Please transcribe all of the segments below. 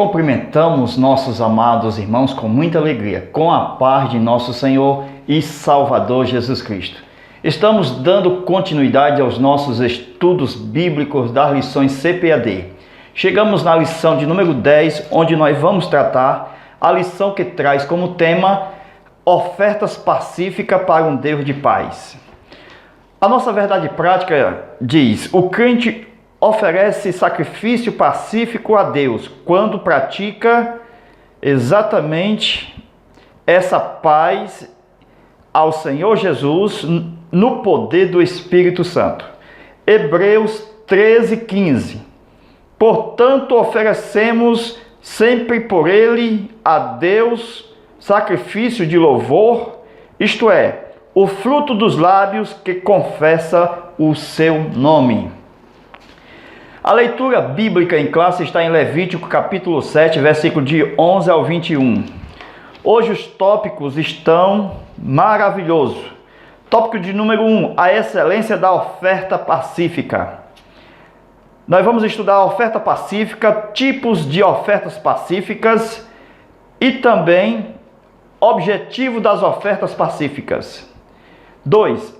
Cumprimentamos nossos amados irmãos com muita alegria, com a paz de nosso Senhor e Salvador Jesus Cristo. Estamos dando continuidade aos nossos estudos bíblicos das lições CPAD. Chegamos na lição de número 10, onde nós vamos tratar a lição que traz como tema ofertas pacíficas para um Deus de paz. A nossa verdade prática diz: o crente oferece sacrifício pacífico a Deus quando pratica exatamente essa paz ao Senhor Jesus no poder do Espírito Santo. Hebreus 13:15. Portanto, oferecemos sempre por ele a Deus sacrifício de louvor, isto é, o fruto dos lábios que confessa o seu nome. A leitura bíblica em classe está em Levítico capítulo 7, versículo de 11 ao 21. Hoje os tópicos estão maravilhosos. Tópico de número 1, a excelência da oferta pacífica. Nós vamos estudar a oferta pacífica, tipos de ofertas pacíficas e também objetivo das ofertas pacíficas. 2.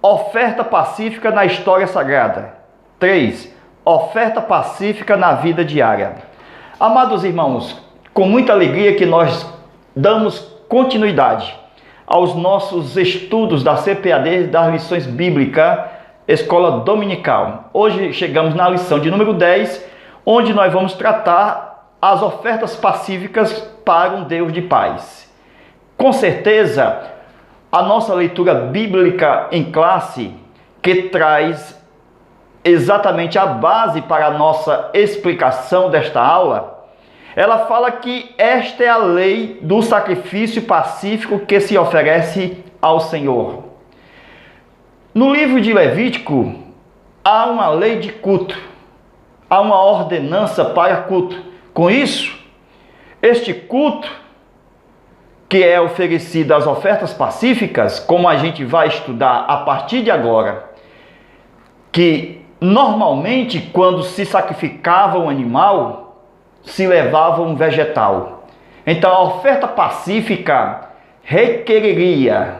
Oferta pacífica na história sagrada. 3. Oferta pacífica na vida diária. Amados irmãos, com muita alegria que nós damos continuidade aos nossos estudos da CPAD, das lições bíblicas, Escola Dominical. Hoje chegamos na lição de número 10, onde nós vamos tratar as ofertas pacíficas para um Deus de paz. Com certeza, a nossa leitura bíblica em classe, que traz exatamente a base para a nossa explicação desta aula, ela fala que esta é a lei do sacrifício pacífico que se oferece ao Senhor. No livro de Levítico, há uma lei de culto, há uma ordenança para culto. Com isso, este culto, que é oferecido às ofertas pacíficas, como a gente vai estudar a partir de agora, que normalmente quando se sacrificava um animal, se levava um vegetal. Então a oferta pacífica requeriria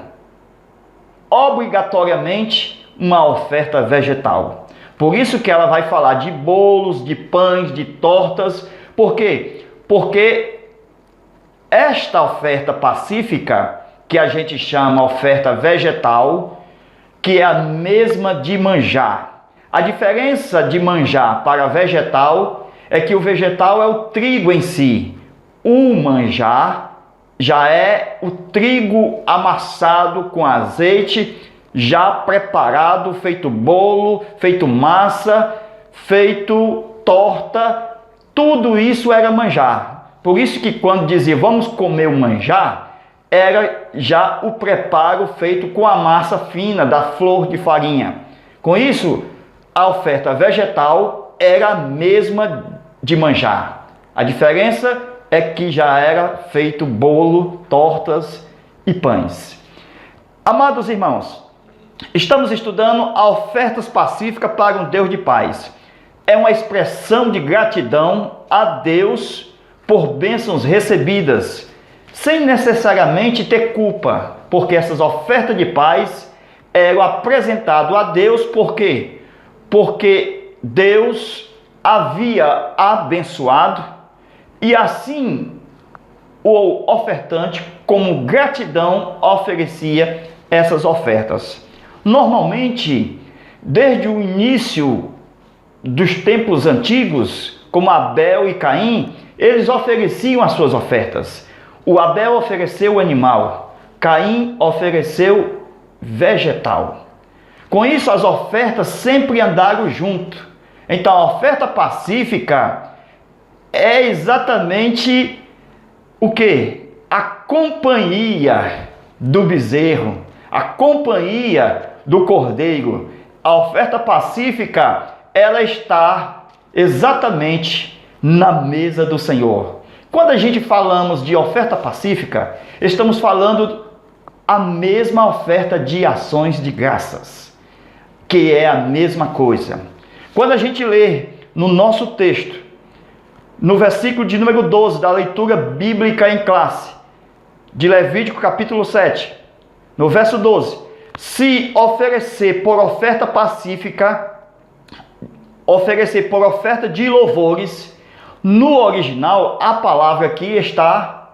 obrigatoriamente uma oferta vegetal. Por isso que ela vai falar de bolos, de pães, de tortas. Por quê? Porque esta oferta pacífica, que a gente chama oferta vegetal, que é a mesma de manjar. A diferença de manjar para vegetal é que o vegetal é o trigo em si. O manjar já é o trigo amassado com azeite, já preparado, feito bolo, feito massa, feito torta. Tudo isso era manjar. Por isso que quando dizia vamos comer o manjar, era já o preparo feito com a massa fina da flor de farinha. Com isso, a oferta vegetal era a mesma de manjar. A diferença é que já era feito bolo, tortas e pães. Amados irmãos, estamos estudando a ofertas pacíficas para um Deus de paz. É uma expressão de gratidão a Deus por bênçãos recebidas, sem necessariamente ter culpa, porque essas ofertas de paz eram apresentadas a Deus. Por quê? Porque Deus havia abençoado e assim o ofertante, como gratidão, oferecia essas ofertas. Normalmente, desde o início dos tempos antigos, como Abel e Caim, eles ofereciam as suas ofertas. O Abel ofereceu o animal, Caim ofereceu vegetal. Com isso, as ofertas sempre andaram junto. Então, a oferta pacífica é exatamente o quê? A companhia do bezerro, a companhia do cordeiro. A oferta pacífica, ela está exatamente na mesa do Senhor. Quando a gente falamos de oferta pacífica, estamos falando a mesma oferta de ações de graças, que é a mesma coisa. Quando a gente lê no nosso texto no versículo de número 12 da leitura bíblica em classe, de Levítico capítulo 7, no verso 12: se oferecer por oferta pacífica, oferecer por oferta de louvores, no original a palavra aqui está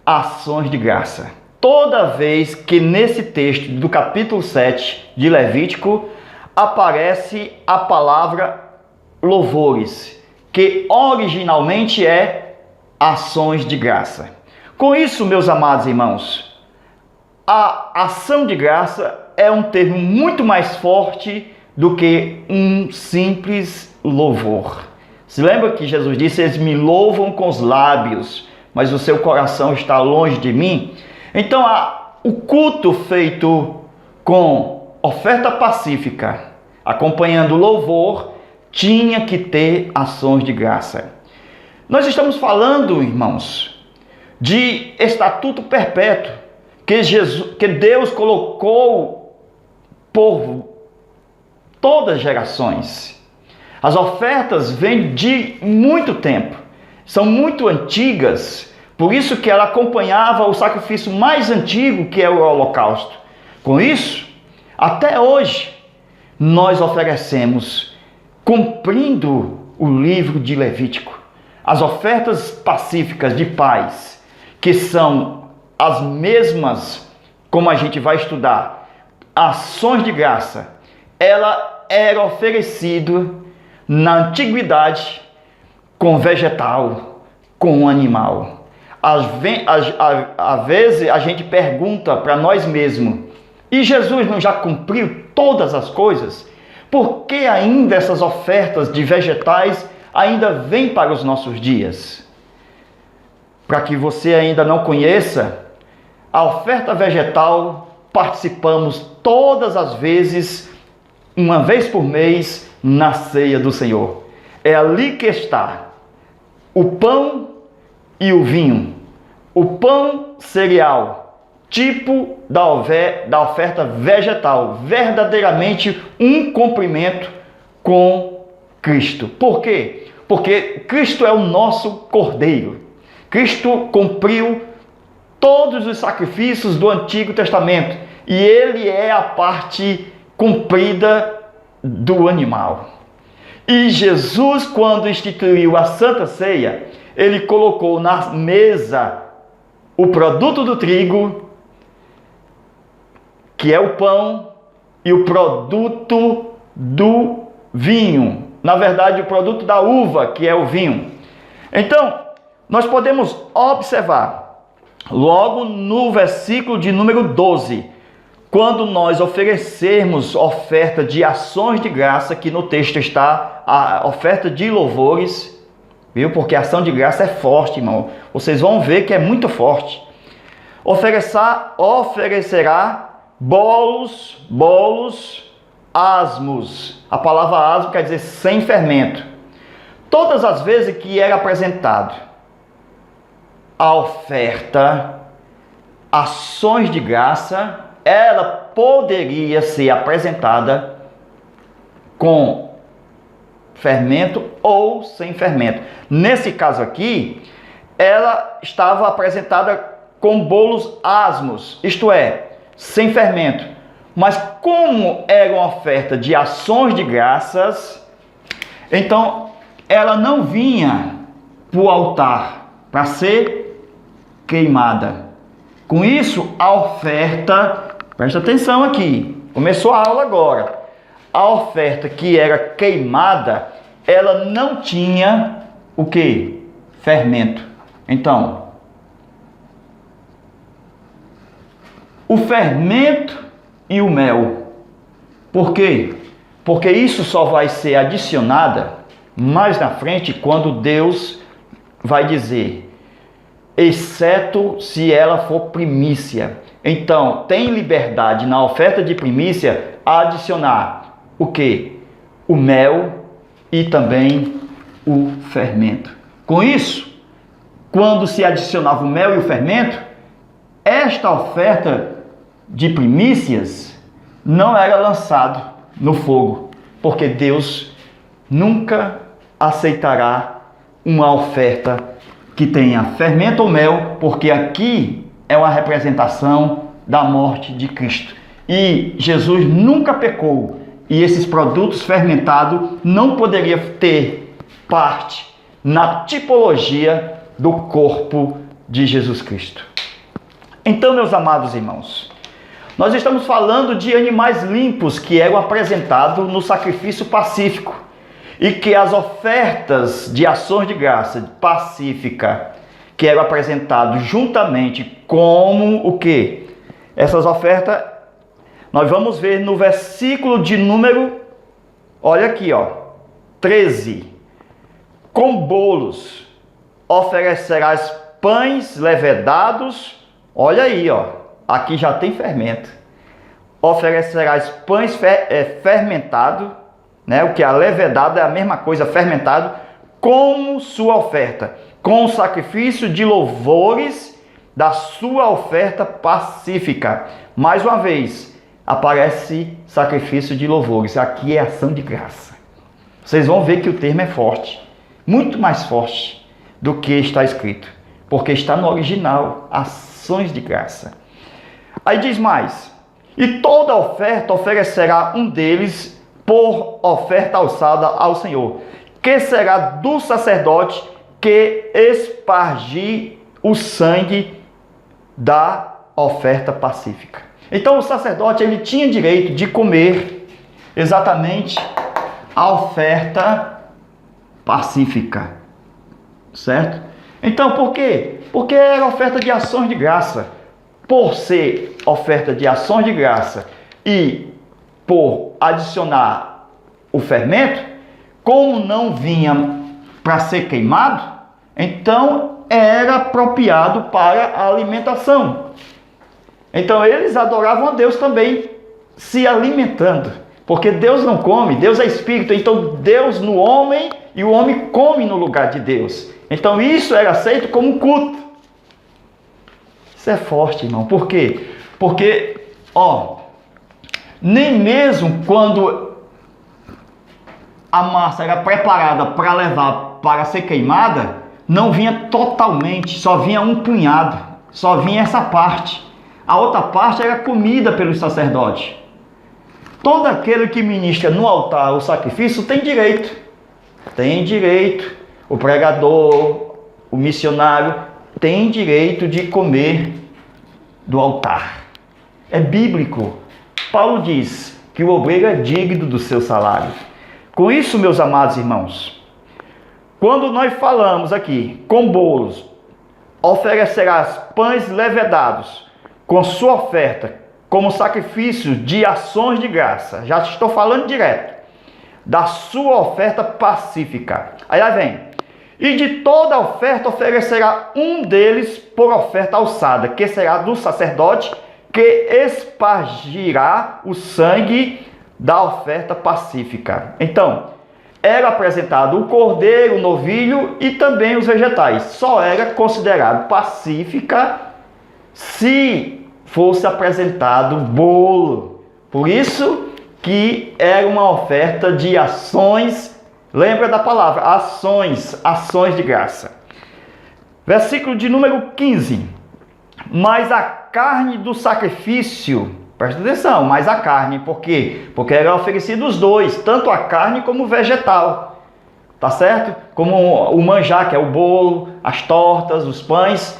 ações de graça. Toda vez que nesse texto do capítulo 7 de Levítico aparece a palavra louvores, que originalmente é ações de graça. Com isso, meus amados irmãos, a ação de graça é um termo muito mais forte do que um simples louvor. Se lembra que Jesus disse: eles me louvam com os lábios, mas o seu coração está longe de mim? Então, o culto feito com oferta pacífica, acompanhando o louvor, tinha que ter ações de graça. Nós estamos falando, irmãos, de estatuto perpétuo que Deus colocou por todas as gerações. As ofertas vêm de muito tempo, são muito antigas, por isso que ela acompanhava o sacrifício mais antigo, que é o holocausto. Com isso, até hoje, nós oferecemos, cumprindo o livro de Levítico, as ofertas pacíficas de paz, que são as mesmas, como a gente vai estudar, ações de graça. Ela era oferecida na antiguidade com vegetal, com animal. Às vezes a gente pergunta para nós mesmos: e Jesus não já cumpriu todas as coisas? Por que ainda essas ofertas de vegetais ainda vêm para os nossos dias? Para que você ainda não conheça, a oferta vegetal participamos todas as vezes, uma vez por mês, na ceia do Senhor. É ali que está o pão e o vinho. O pão cereal, tipo da oferta vegetal, verdadeiramente um cumprimento com Cristo. Por quê? Porque Cristo é o nosso Cordeiro. Cristo cumpriu todos os sacrifícios do Antigo Testamento e ele é a parte cumprida do animal. E Jesus, quando instituiu a Santa Ceia, ele colocou na mesa o produto do trigo, que é o pão, e o produto do vinho. Na verdade, o produto da uva, que é o vinho. Então, nós podemos observar, logo no versículo de número 12, quando nós oferecermos oferta de ações de graça, que no texto está a oferta de louvores, viu? Porque a ação de graça é forte, irmão. Vocês vão ver que é muito forte. Oferecerá bolos, asmos. A palavra asmo quer dizer sem fermento. Todas as vezes que era apresentado a oferta, ações de graça, ela poderia ser apresentada com fermento ou sem fermento. Nesse caso aqui, ela estava apresentada com bolos asmos, isto é, sem fermento. Mas como era uma oferta de ações de graças, então ela não vinha para o altar para ser queimada. Com isso, a oferta, presta atenção aqui, começou a aula agora. A oferta que era queimada, ela não tinha o que? Fermento. Então, o fermento e o mel. Por quê? Porque isso só vai ser adicionada mais na frente, quando Deus vai dizer, exceto se ela for primícia. Então, tem liberdade na oferta de primícia a adicionar o que? O mel e também o fermento. Com isso, quando se adicionava o mel e o fermento, esta oferta de primícias não era lançado no fogo, porque Deus nunca aceitará uma oferta que tenha fermento ou mel, porque aqui é uma representação da morte de Cristo. E Jesus nunca pecou, e esses produtos fermentados não poderiam ter parte na tipologia do corpo de Jesus Cristo. Então, meus amados irmãos, nós estamos falando de animais limpos que eram apresentados no sacrifício pacífico e que as ofertas de ações de graça pacífica que eram apresentadas juntamente como o quê? Essas ofertas, nós vamos ver no versículo de número, olha aqui, 13. Com bolos oferecerás pães levedados, olha aí, aqui já tem fermento. Oferecerás pães fermentado, né? O que é levedado é a mesma coisa, fermentado, como sua oferta, com o sacrifício de louvores da sua oferta pacífica. Mais uma vez, aparece sacrifício de louvores. Aqui é ação de graça. Vocês vão ver que o termo é forte, muito mais forte do que está escrito, porque está no original, ações de graça. Aí diz mais: e toda oferta oferecerá um deles por oferta alçada ao Senhor, que será do sacerdote que espargir o sangue da oferta pacífica. Então o sacerdote ele tinha direito de comer exatamente a oferta pacífica, certo? Então por quê? Porque era oferta de ações de graça. Por ser oferta de ações de graça e por adicionar o fermento, como não vinha para ser queimado, então era apropriado para a alimentação. Então eles adoravam a Deus também se alimentando, porque Deus não come, Deus é espírito, então Deus no homem e o homem come no lugar de Deus. Então isso era aceito como um culto. Isso é forte, irmão. Por quê? Porque, nem mesmo quando a massa era preparada para levar para ser queimada, não vinha totalmente, só vinha um punhado, só vinha essa parte. A outra parte era comida pelo sacerdote. Todo aquele que ministra no altar o sacrifício tem direito. Tem direito. O pregador, o missionário, tem direito de comer do altar. É bíblico. Paulo diz que o obreiro é digno do seu salário. Com isso, meus amados irmãos, quando nós falamos aqui, com bolos, oferecerás pães levedados, com sua oferta, como sacrifício de ações de graça, já estou falando direto, da sua oferta pacífica. Aí vem: e de toda oferta oferecerá um deles por oferta alçada, que será do sacerdote, que espargirá o sangue da oferta pacífica. Então, era apresentado o cordeiro, o novilho e também os vegetais. Só era considerado pacífica se fosse apresentado bolo. Por isso que era uma oferta de ações. Lembra da palavra, ações de graça. Versículo de número 15. Mas a carne do sacrifício, presta atenção, mas a carne, por quê? Porque era oferecido os dois, tanto a carne como o vegetal, tá certo? Como o manjar, que é o bolo, as tortas, os pães.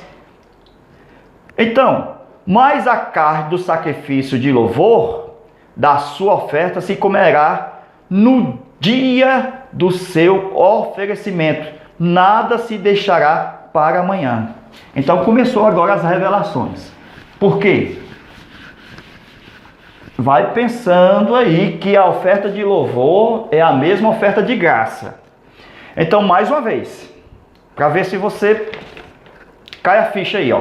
Então, mas a carne do sacrifício de louvor, da sua oferta, se comerá no dia do seu oferecimento, nada se deixará para amanhã. Então começou agora as revelações. Por quê? Vai pensando aí que a oferta de louvor é a mesma oferta de graça. Então, mais uma vez, para ver se você cai a ficha aí,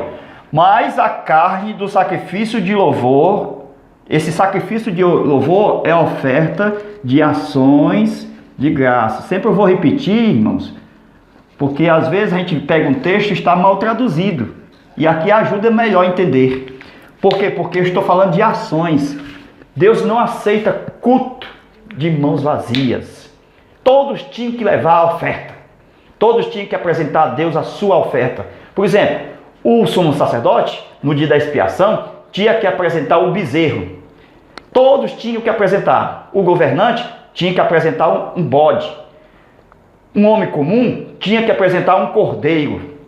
mas a carne do sacrifício de louvor, esse sacrifício de louvor é oferta de ações de graça. Sempre eu vou repetir, irmãos, porque às vezes a gente pega um texto e está mal traduzido. E aqui ajuda melhor a entender. Por quê? Porque eu estou falando de ações. Deus não aceita culto de mãos vazias. Todos tinham que levar a oferta. Todos tinham que apresentar a Deus a sua oferta. Por exemplo, o sumo sacerdote, no dia da expiação, tinha que apresentar o bezerro. Todos tinham que apresentar. O governante tinha que apresentar um bode. Um homem comum tinha que apresentar um cordeiro.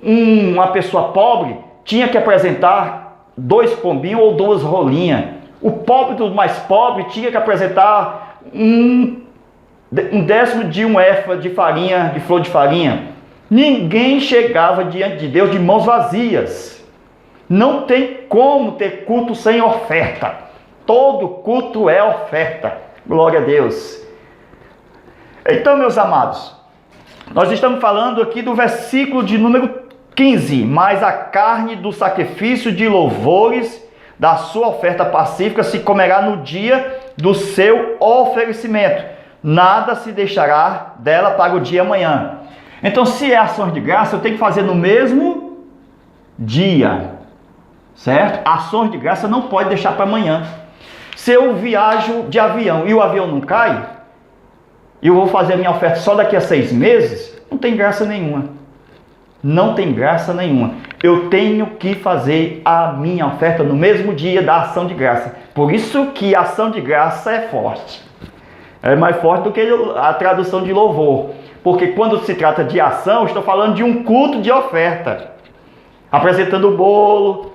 Uma pessoa pobre tinha que apresentar 2 pombinhos ou 2 rolinhas. O pobre do mais pobre tinha que apresentar um décimo de um éfa de farinha, de flor de farinha. Ninguém chegava diante de Deus de mãos vazias. Não tem como ter culto sem oferta. Todo culto é oferta. Glória a Deus. Então, meus amados, nós estamos falando aqui do versículo de número 15. Mas a carne do sacrifício de louvores da sua oferta pacífica se comerá no dia do seu oferecimento. Nada se deixará dela para o dia amanhã. Então, se é ações de graça, eu tenho que fazer no mesmo dia, certo? Ações de graça não pode deixar para amanhã. Se eu viajo de avião e o avião não cai, e eu vou fazer a minha oferta só daqui a 6 meses, não tem graça nenhuma. Não tem graça nenhuma. Eu tenho que fazer a minha oferta no mesmo dia da ação de graça. Por isso que a ação de graça é forte. É mais forte do que a tradução de louvor. Porque quando se trata de ação, estou falando de um culto de oferta. Apresentando o bolo,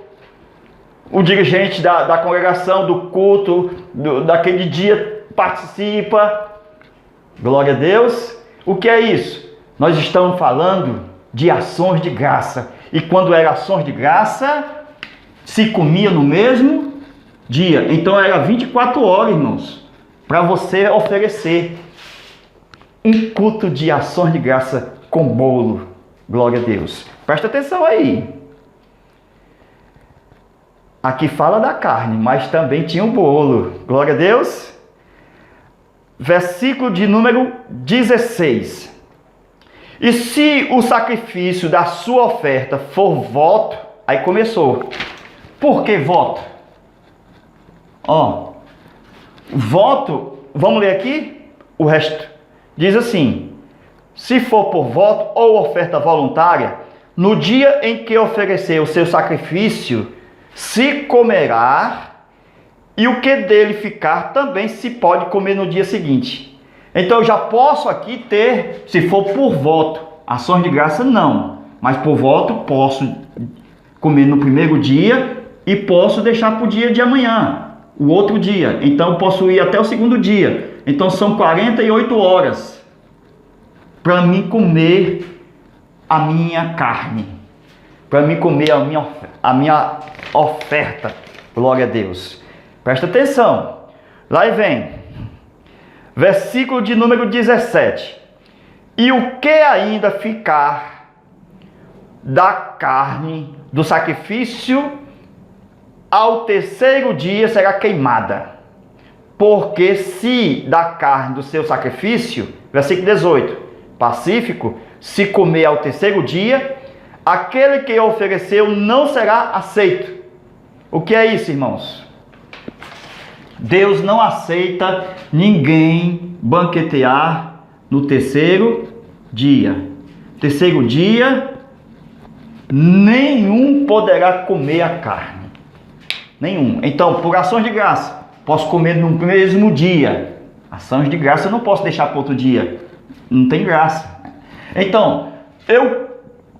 o dirigente da congregação, do culto, daquele dia participa. Glória a Deus. O que é isso? Nós estamos falando de ações de graça. E quando era ações de graça, se comia no mesmo dia. Então era 24 horas, irmãos, para você oferecer um culto de ações de graça com bolo. Glória a Deus. Presta atenção aí. Aqui fala da carne, mas também tinha o bolo. Glória a Deus. Versículo de número 16. E se o sacrifício da sua oferta for voto, aí começou. Por que voto? Voto, vamos ler aqui o resto. Diz assim: se for por voto ou oferta voluntária, no dia em que oferecer o seu sacrifício, se comerá, e o que dele ficar também se pode comer no dia seguinte. Então eu já posso aqui ter, se for por voto, ações de graça não, mas por voto posso comer no primeiro dia e posso deixar para o dia de amanhã, o outro dia. Então eu posso ir até o segundo dia. Então são 48 horas para mim comer a minha carne, para mim comer a minha oferta. Glória a Deus. Presta atenção. Lá vem. Versículo de número 17. E o que ainda ficar da carne do sacrifício ao terceiro dia será queimada. Porque se da carne do seu sacrifício, versículo 18, pacífico, se comer ao terceiro dia, aquele que ofereceu não será aceito. O que é isso, irmãos? Deus não aceita ninguém banquetear no terceiro dia. Terceiro dia, nenhum poderá comer a carne. Nenhum. Então, por ações de graça, posso comer no mesmo dia. Ações de graça eu não posso deixar para outro dia. Não tem graça. Então, eu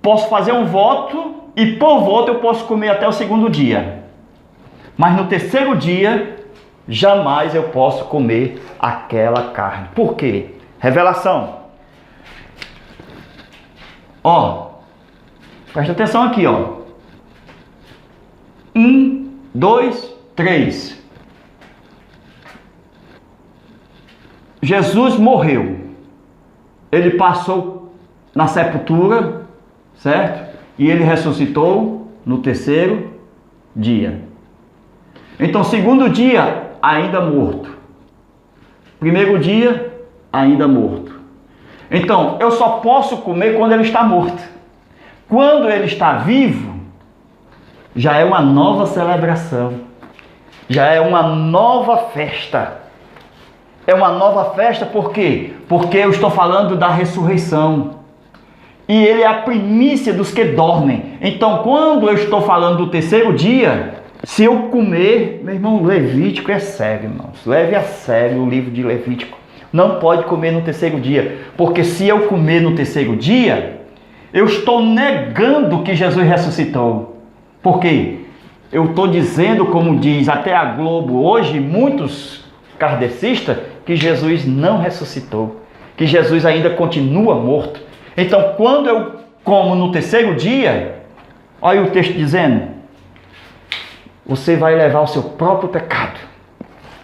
posso fazer um voto e por voto eu posso comer até o segundo dia. Mas no terceiro dia, jamais eu posso comer aquela carne. Por quê? Revelação. Presta atenção aqui, 1, 2, 3. Jesus morreu. Ele passou na sepultura, certo? E ele ressuscitou no terceiro dia. Então, segundo dia, ainda morto. Primeiro dia, ainda morto. Então, eu só posso comer quando ele está morto. Quando ele está vivo, já é uma nova celebração. Já é uma nova festa. É uma nova festa por quê? Porque eu estou falando da ressurreição. e ele é a primícia dos que dormem. Então, quando eu estou falando do terceiro dia, se eu comer, meu irmão, Levítico é sério, irmãos. Leve a sério o livro de Levítico. Não pode comer no terceiro dia, porque se eu comer no terceiro dia, eu estou negando que Jesus ressuscitou. Por quê? Eu estou dizendo, como diz até a Globo hoje, muitos kardecistas, que Jesus não ressuscitou, que Jesus ainda continua morto. Então, quando eu como no terceiro dia, olha o texto dizendo, você vai levar o seu próprio pecado.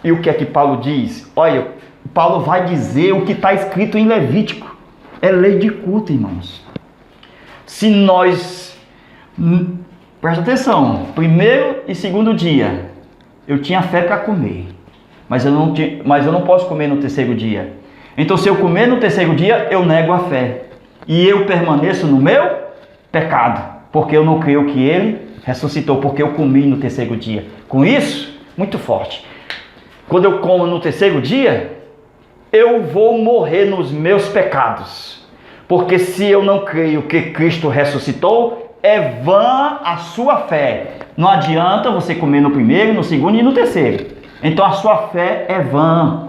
E o que é que Paulo diz? Olha, Paulo vai dizer o que está escrito em Levítico. É lei de culto, irmãos. Se nós... Presta atenção. Primeiro e segundo dia, eu tinha fé para comer. Mas eu não posso comer no terceiro dia. Então, se eu comer no terceiro dia, eu nego a fé. E eu permaneço no meu pecado. Porque eu não creio que ele ressuscitou. Porque eu comi no terceiro dia. Com isso, muito forte. Quando eu como no terceiro dia, eu vou morrer nos meus pecados. Porque se eu não creio que Cristo ressuscitou, é vã a sua fé. Não adianta você comer no primeiro, no segundo e no terceiro. Então a sua fé é vã.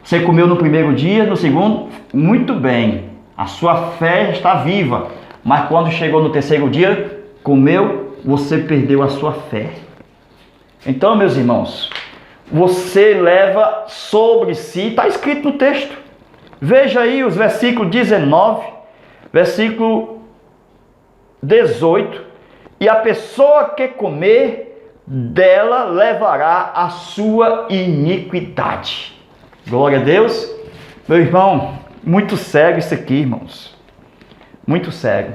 Você comeu no primeiro dia, no segundo, muito bem. A sua fé está viva. Mas quando chegou no terceiro dia, comeu, você perdeu a sua fé. Então, meus irmãos, você leva sobre si, está escrito no texto. Veja aí os versículos 19, versículo 18. E a pessoa que comer dela levará a sua iniquidade. Glória a Deus. Meu irmão, muito sério isso aqui, irmãos. Muito sério.